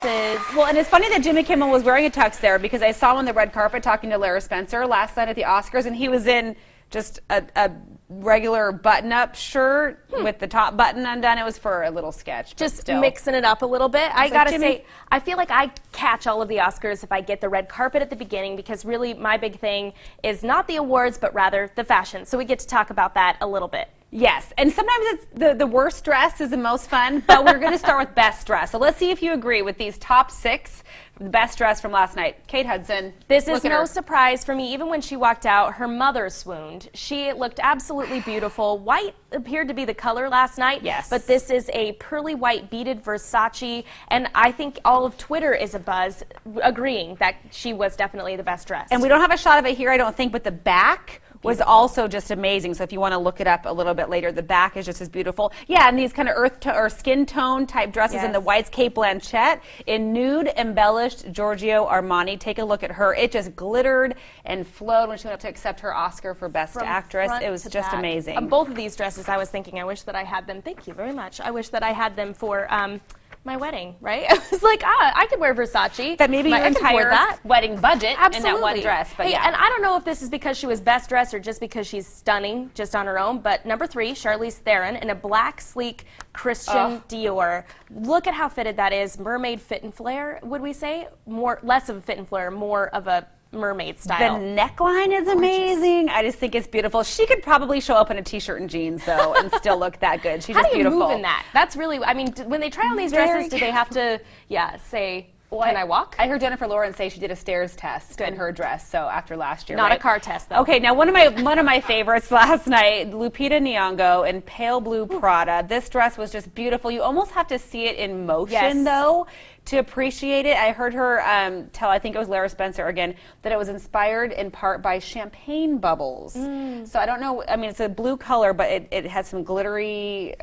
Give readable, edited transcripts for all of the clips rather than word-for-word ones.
dresses. Well, and it's funny that Jimmy Kimmel was wearing a tux there because I saw him on the red carpet talking to Lara Spencer last night at the Oscars, and he was in just a regular button-up shirt with the top button undone. It was for a little sketch. Just mixing it up a little bit. I gotta say, I feel like I catch all of the Oscars if I get the red carpet at the beginning, because really my big thing is not the awards, but rather the fashion. So we get to talk about that a little bit. Yes, and sometimes it's the worst dress is the most fun, but we're going to start with best dress. So let's see if you agree with these top 6 best dress from last night. Kate Hudson. This is no surprise for me. Even when she walked out, her mother swooned. She looked absolutely beautiful. White appeared to be the color last night. Yes. But this is a pearly white beaded Versace, and I think all of Twitter is abuzz agreeing that she was definitely the best dressed. And we don't have a shot of it here, I don't think, but the back was also just amazing. So if you want to look it up a little bit later, the back is just as beautiful. Yeah, and these kind of or skin tone type dresses in the whites. Kate Blanchett in nude embellished Giorgio Armani. Take a look at her. It just glittered and flowed when she went up to accept her Oscar for Best Actress. It was just amazing. Both of these dresses, I was thinking, I wish that I had them. Thank you very much. I wish that I had them for my wedding, right? I was like, I could wear Versace. That maybe your entire wedding budget in that one dress. But hey, and I don't know if this is because she was best dressed or just because she's stunning just on her own, but number 3, Charlize Theron in a black, sleek Christian Dior. Look at how fitted that is. Mermaid fit and flare, would we say? Less of a fit and flare, more of a mermaid style. The neckline is amazing. I just think it's beautiful. She could probably show up in a t-shirt and jeans though and still look that good. She's just beautiful. How do you move in that? That's really, I mean, when they try on these dresses, do they have to, say, can I walk? I heard Jennifer Lawrence say she did a stairs test in her dress, so after last year. Not a car test, though. Okay, now one of my favorites last night, Lupita Nyong'o in pale blue Prada. This dress was just beautiful. You almost have to see it in motion, though, to appreciate it. I heard her tell, I think it was Lara Spencer again, that it was inspired in part by champagne bubbles. So I don't know, I mean, it's a blue color, but it has some glittery,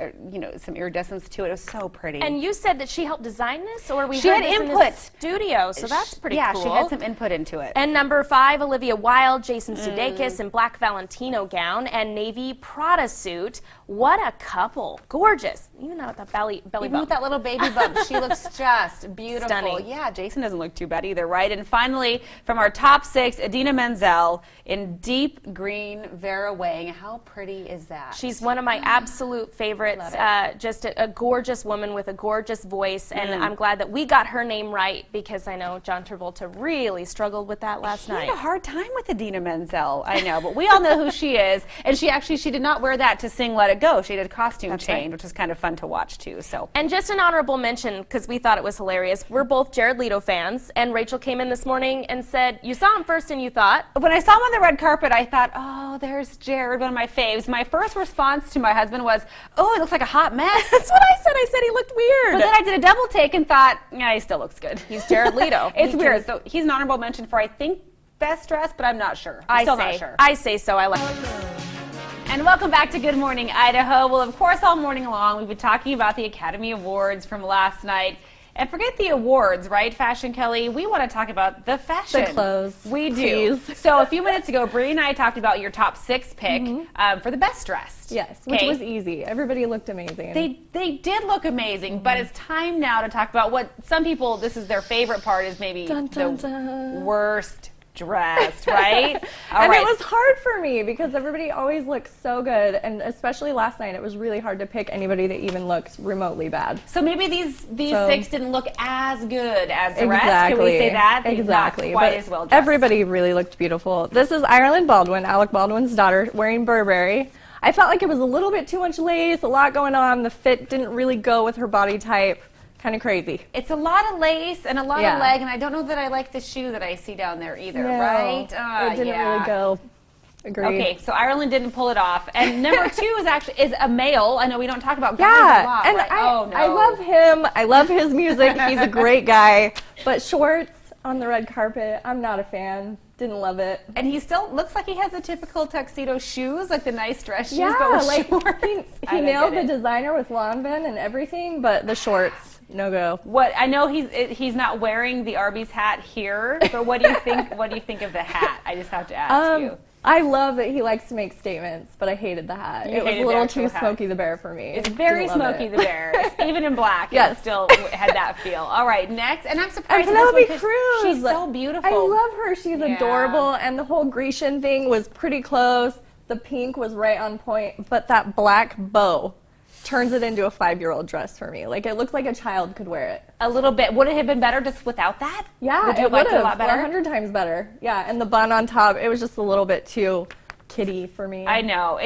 some iridescence to it. It was so pretty. And you said that she helped design this, or she had input in the studio, so that's pretty cool. Yeah, she had some input into it. And number 5, Olivia Wilde, Jason Sudeikis in black Valentino gown and navy Prada suit. What a couple. Gorgeous. Even with that belly bump. Even with that little baby bump, she looks just beautiful. Stunning. Yeah, Jason doesn't look too bad either, right? And finally, from our top 6, Idina Menzel in deep green Vera Wang. How pretty is that? She's one of my absolute favorites. Just a gorgeous woman with a gorgeous voice, and I'm glad that we got her name right, because I know John Travolta really struggled with that last night. He had a hard time with Idina Menzel, I know, but we all know who she is. And she did not wear that to sing Let It Go. She did costume change, which was kind of fun to watch too. So. And just an honorable mention, because we thought it was hilarious. We're both Jared Leto fans, and Rachel came in this morning and said, you saw him first and you thought? When I saw him on the red carpet, I thought, oh, there's Jared, one of my faves. My first response to my husband was, oh, he looks like a hot mess. That's what I said. I said he looked weird. But then I did a double take and thought, yeah, he still looks good. He's Jared Leto. It's weird. So he's an honorable mention for, I think, best dress, but I'm not sure. Not sure. I say so. I like it. And welcome back to Good Morning Idaho. Well, of course, all morning long, we've been talking about the Academy Awards from last night. And forget the awards, right, Fashion Kelly? We want to talk about the fashion. The clothes. We do. So a few minutes ago, Bree and I talked about your top 6 pick for the best dressed. Yes, which was easy. Everybody looked amazing. They did look amazing, but it's time now to talk about what some people, this is their favorite part, is maybe the worst dressed, right? And it was hard for me because everybody always looks so good, and especially last night, it was really hard to pick anybody that even looked remotely bad. So maybe these 6 didn't look as good as the rest. Can we say that? Exactly. Not quite as well dressed. Everybody really looked beautiful. This is Ireland Baldwin, Alec Baldwin's daughter, wearing Burberry. I felt like it was a little bit too much lace, a lot going on. The fit didn't really go with her body type. Kind of crazy. It's a lot of lace and a lot of leg, and I don't know that I like the shoe that I see down there either, right? It didn't really go. Agreed. Okay, so Ireland didn't pull it off. And number 2 is a male. I know we don't talk about guys a lot, and right? I love him. I love his music. He's a great guy. But shorts on the red carpet, I'm not a fan. Didn't love it. And he still looks like he has the typical tuxedo shoes, like the nice dress shoes, yeah, but with like shorts. He nailed the designer with Lanvin and everything, but the shorts, no go. What I know, he's not wearing the Arby's hat here, but what do you think? What do you think of the hat? I just have to ask you. I love that he likes to make statements, but I hated the hat. It was a little too Smokey the Bear for me. It's very Smokey the Bear. Even in black, it still had that feel. All right, next. And I'm surprised Penelope Cruz. She's so beautiful. I love her. She's adorable, and the whole Grecian thing was pretty close. The pink was right on point, but that black bow turns it into a 5-year-old dress for me. Like, it looks like a child could wear it. A little bit. Would it have been better just without that? Yeah, would you have liked it a lot better? 100 times better. Yeah, and the bun on top, it was just a little bit too kiddie for me. I know.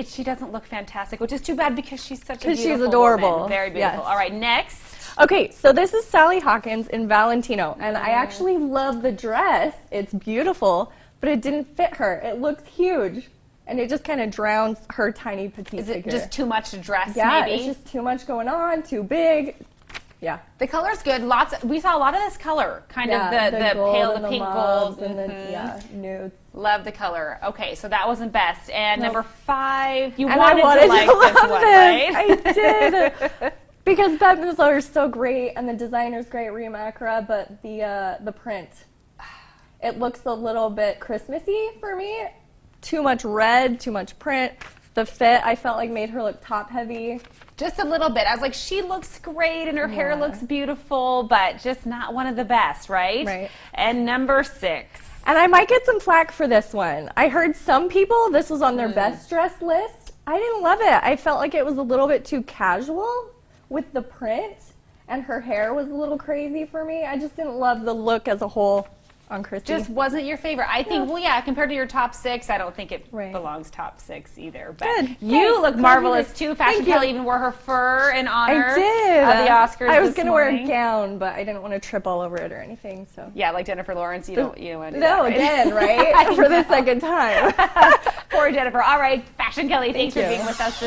She doesn't look fantastic, which is too bad because she's such a beautiful she's adorable. woman. Very beautiful. Yes. All right, next. Okay, so this is Sally Hawkins in Valentino, and I actually love the dress. It's beautiful, but it didn't fit her. It looked huge. And it just kind of drowns her tiny petite figure. Is it just too much to dress, yeah, maybe? It's just too much going on, too big. Yeah. The color's good. We saw a lot of this color, kind of the pale, the pink gold. And the nudes. Love the color. Okay, so that wasn't best. And number 5, you and wanted to like this one, right? I did. Because Bette Midler is so great, and the designer's great, Rhea Macra, but the print, it looks a little bit Christmassy for me. Too much red, too much print. The fit, I felt like made her look top heavy. Just a little bit. I was like, she looks great and her hair looks beautiful, but just not one of the best, right? Right. And number 6. And I might get some flack for this one. I heard some people, this was on their best dress list. I didn't love it. I felt like it was a little bit too casual with the print, and her hair was a little crazy for me. I just didn't love the look as a whole on Christy. Just wasn't your favorite. I think, well, yeah, compared to your top 6, I don't think it belongs top 6 either. But Good. You look marvelous too. Fashion Kelly even wore her fur in honor of the Oscars. I was going to wear a gown, but I didn't want to trip all over it or anything. So yeah, like Jennifer Lawrence, you don't want to do that, no, right? again, right? For the second time. Poor Jennifer. All right, Fashion Kelly, thanks for being with us.